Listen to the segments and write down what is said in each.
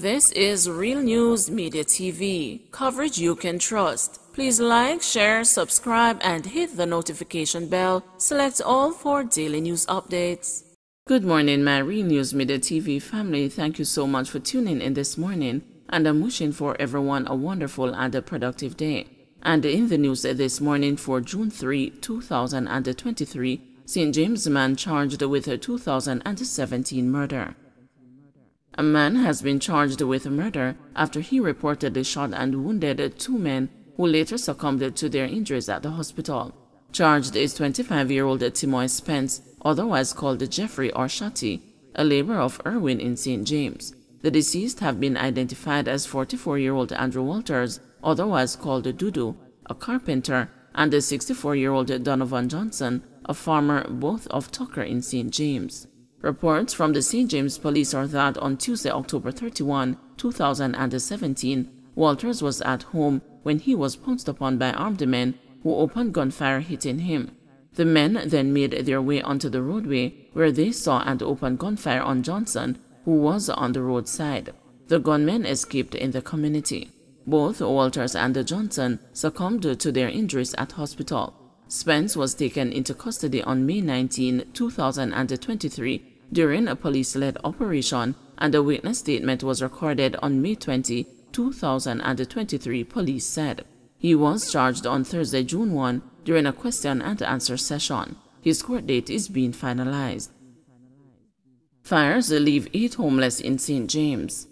This is Real News Media TV, coverage you can trust. Please like, share, subscribe, and hit the notification bell. Select all for daily news updates. Good morning, my Real News Media TV family. Thank you so much for tuning in this morning, and I'm wishing for everyone a wonderful and a productive day. And in the news this morning for June 3, 2023, St. James man charged with a 2017 murder. A man has been charged with murder after he reportedly shot and wounded two men who later succumbed to their injuries at the hospital. Charged is 25-year-old Timoy Spence, otherwise called Jeffrey or Shotty, a laborer of Irwin in St. James. The deceased have been identified as 44-year-old Andrew Walters, otherwise called Dudu, a carpenter, and the 64-year-old Donovan Johnson, a farmer, both of Tucker in St. James. Reports from the St. James Police are that on Tuesday, October 31, 2017, Walters was at home when he was pounced upon by armed men who opened gunfire, hitting him. The men then made their way onto the roadway where they saw and opened gunfire on Johnson, who was on the roadside. The gunmen escaped in the community. Both Walters and Johnson succumbed to their injuries at hospital. Spence was taken into custody on May 19, 2023 during a police-led operation, and a witness statement was recorded on May 20, 2023, police said. He was charged on Thursday, June 1, during a question-and-answer session. His court date is being finalized. Fires leave 8 homeless in St. James.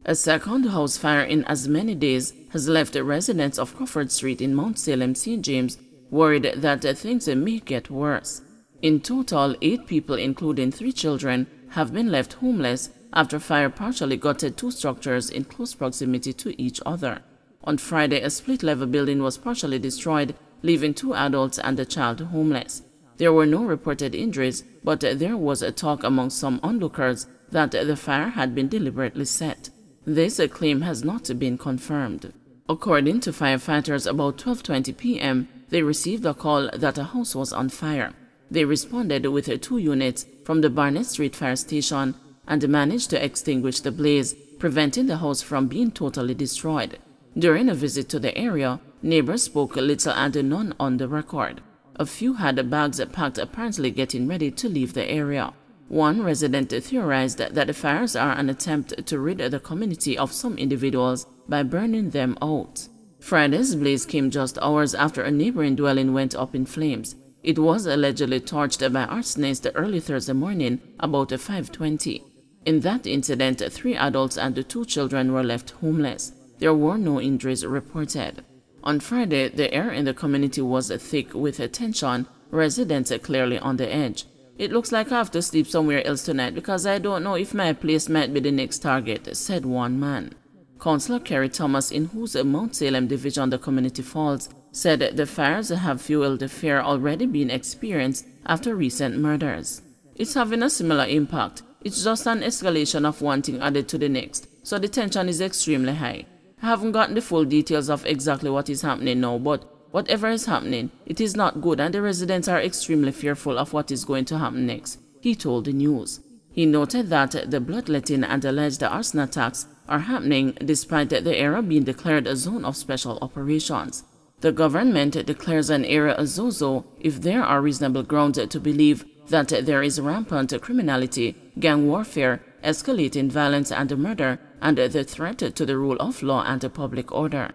A second house fire in as many days has left residents of Crawford Street in Mount Salem, St. James, worried that things may get worse. In total, 8 people, including 3 children, have been left homeless after fire partially gutted 2 structures in close proximity to each other. On Friday, a split-level building was partially destroyed, leaving 2 adults and a child homeless. There were no reported injuries, but there was a talk among some onlookers that the fire had been deliberately set. This claim has not been confirmed. According to firefighters, about 12:20 p.m., they received a call that a house was on fire. They responded with 2 units from the Barnett Street Fire Station and managed to extinguish the blaze, preventing the house from being totally destroyed. During a visit to the area, neighbors spoke little and none on the record. A few had bags packed, apparently getting ready to leave the area. One resident theorized that the fires are an attempt to rid the community of some individuals by burning them out. Friday's blaze came just hours after a neighboring dwelling went up in flames. It was allegedly torched by arsonists early Thursday morning about 5:20. In that incident, 3 adults and 2 children were left homeless. There were no injuries reported. On Friday, the air in the community was thick with tension, residents clearly on the edge. "It looks like I have to sleep somewhere else tonight because I don't know if my place might be the next target," said one man. Councillor Kerry Thomas, in whose Mount Salem division the community falls, said the fires have fueled the fear already being experienced after recent murders. "It's having a similar impact. It's just an escalation of one thing added to the next, so the tension is extremely high. I haven't gotten the full details of exactly what is happening now, but whatever is happening, it is not good, and the residents are extremely fearful of what is going to happen next," he told the news. He noted that the bloodletting and alleged arson attacks are happening despite the area being declared a zone of special operations. The government declares an area a ZOZO if there are reasonable grounds to believe that there is rampant criminality, gang warfare, escalating violence and murder, and the threat to the rule of law and public order.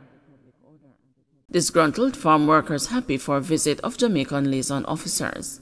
Disgruntled farm workers happy for a visit of Jamaican liaison officers.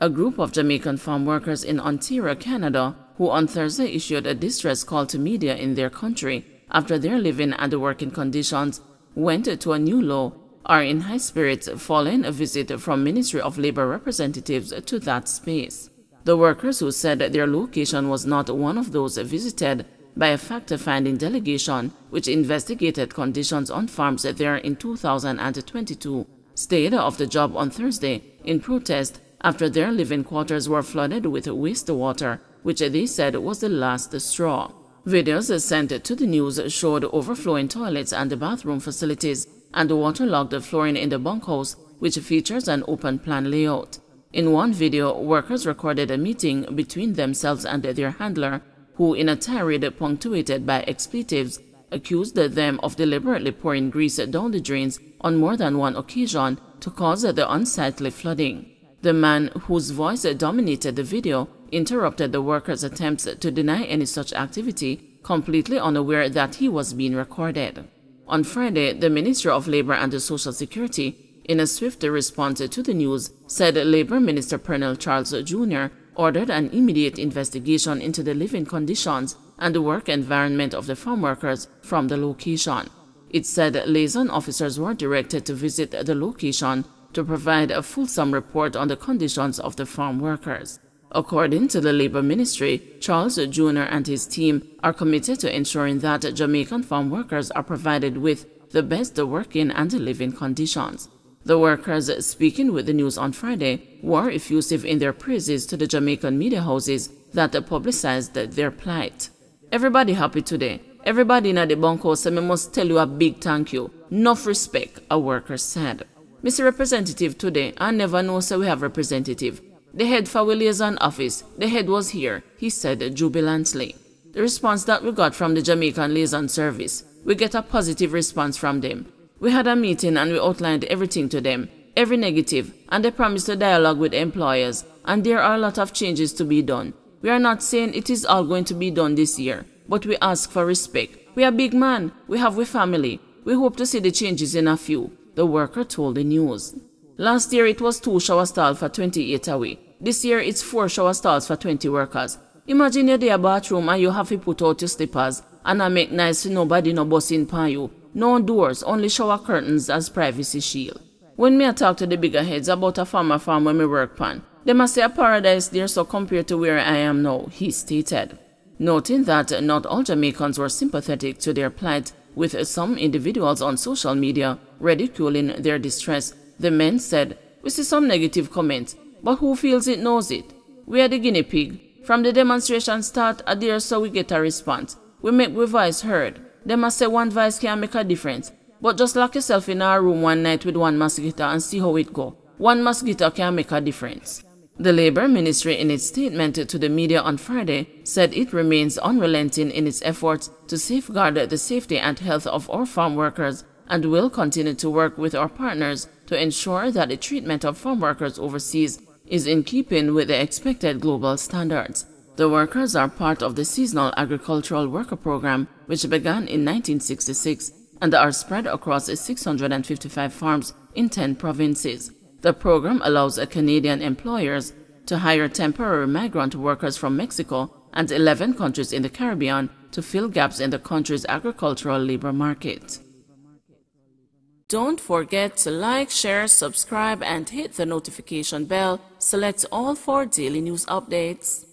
A group of Jamaican farm workers in Ontario, Canada, who on Thursday issued a distress call to media in their country after their living and working conditions went to a new low, are in high spirits following a visit from Ministry of Labour representatives to that space. The workers, who said their location was not one of those visited by a fact-finding delegation which investigated conditions on farms there in 2022, stayed off the job on Thursday in protest after their living quarters were flooded with wastewater, which they said was the last straw. Videos sent to the news showed overflowing toilets and bathroom facilities and waterlogged flooring in the bunkhouse, which features an open-plan layout. In one video, workers recorded a meeting between themselves and their handler, who in a tirade punctuated by expletives accused them of deliberately pouring grease down the drains on more than one occasion to cause the unsightly flooding. The man, whose voice dominated the video, interrupted the workers' attempts to deny any such activity, completely unaware that he was being recorded. On Friday, the Ministry of Labor and Social Security, in a swift response to the news, said Labor Minister Pernell Charles Jr. ordered an immediate investigation into the living conditions and the work environment of the farm workers from the location. It said liaison officers were directed to visit the location to provide a fulsome report on the conditions of the farm workers. According to the Labor Ministry, Charles Jr. and his team are committed to ensuring that Jamaican farm workers are provided with the best working and living conditions. The workers, speaking with the news on Friday, were effusive in their praises to the Jamaican media houses that publicized their plight. "Everybody happy today. Everybody in the bunkhouse say me must tell you a big thank you. Enough respect," a worker said. "Mr. Representative today, I never know so we have representative. The head for liaison office, the head was here," he said jubilantly. The response that we got from the Jamaican liaison service, we get a positive response from them. We had a meeting and we outlined everything to them, every negative, and they promised to dialogue with employers, and there are a lot of changes to be done. We are not saying it is all going to be done this year, but we ask for respect. We are big man, we have family. We hope to see the changes in a few, the worker told the news. Last year it was 2 shower stalls for 28 away. This year it's 4 shower stalls for 20 workers. Imagine you're there bathroom and you have to put out your slippers and I make nice so nobody no busting pan you. No doors, only shower curtains as privacy shield. When me talk to the bigger heads about a farm when me work pan, they must say a paradise there so compared to where I am now, he stated. Noting that not all Jamaicans were sympathetic to their plight, with some individuals on social media ridiculing their distress, the men said, "We see some negative comments, but who feels it knows it. We are the guinea pig. From the demonstration start, there so we get a response. We make we voice heard. They must say one voice can make a difference. But just lock yourself in our room one night with one mosquito and see how it go. One mosquito can make a difference." The Labor Ministry, in its statement to the media on Friday, said it remains unrelenting in its efforts to safeguard the safety and health of our farm workers and will continue to work with our partners to ensure that the treatment of farm workers overseas is in keeping with the expected global standards. The workers are part of the Seasonal Agricultural Worker Program, which began in 1966 and are spread across 655 farms in 10 provinces. The program allows Canadian employers to hire temporary migrant workers from Mexico and 11 countries in the Caribbean to fill gaps in the country's agricultural labor market. Don't forget to like, share, subscribe, and hit the notification bell. Select all for daily news updates.